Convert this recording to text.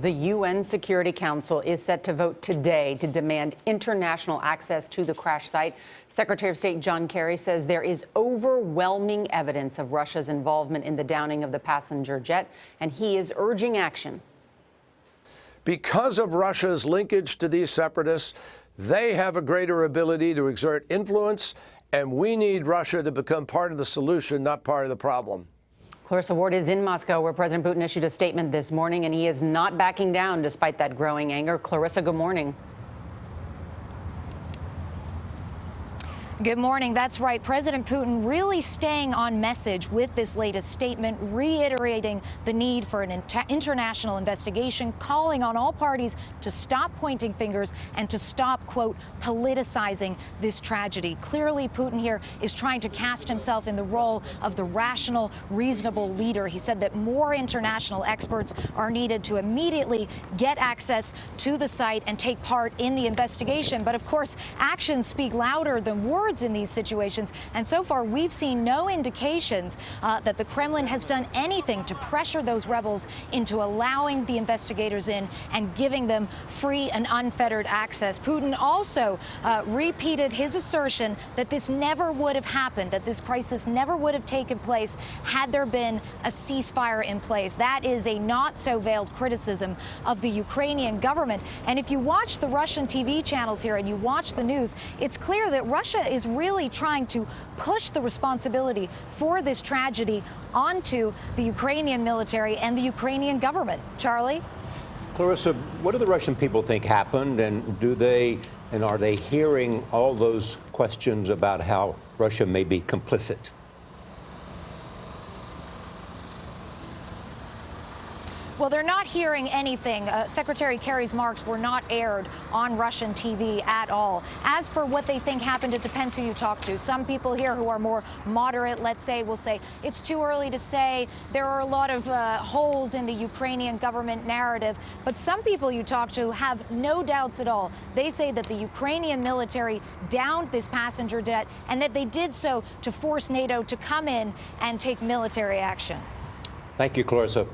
The UN Security Council is set to vote today to demand international access to the crash site. Secretary of State John Kerry says there is overwhelming evidence of Russia's involvement in the downing of the passenger jet, and he is urging action. Because of Russia's linkage to these separatists, they have a greater ability to exert influence, and we need Russia to become part of the solution, not part of the problem. Clarissa Ward is in Moscow, where President Putin issued a statement this morning, and he is not backing down despite that growing anger. Clarissa, good morning. Good morning. That's right. President Putin really staying on message with this latest statement, reiterating the need for an international investigation, calling on all parties to stop pointing fingers and to stop, quote, politicizing this tragedy. Clearly, Putin here is trying to cast himself in the role of the rational, reasonable leader. He said that more international experts are needed to immediately get access to the site and take part in the investigation. But of course, actions speak louder than words in these situations, and so far we've seen no indications that the Kremlin has done anything to pressure those rebels into allowing the investigators in and giving them free and unfettered access. Putin also repeated his assertion that this never would have happened, that this crisis never would have taken place had there been a ceasefire in place. That is a not so veiled criticism of the Ukrainian government. And if you watch the Russian TV channels here and you watch the news, it's clear that Russia is really trying to push the responsibility for this tragedy onto the Ukrainian military and the Ukrainian government. Charlie? Clarissa, what do the Russian people think happened, and are they hearing all those questions about how Russia may be complicit? Well, they're not hearing anything. Secretary Kerry's remarks were not aired on Russian TV at all. As for what they think happened, it depends who you talk to. Some people here who are more moderate, let's say, will say it's too early to say. There are a lot of holes in the Ukrainian government narrative. But some people you talk to have no doubts at all. They say that the Ukrainian military downed this passenger jet and that they did so to force NATO to come in and take military action. Thank you, Clarissa.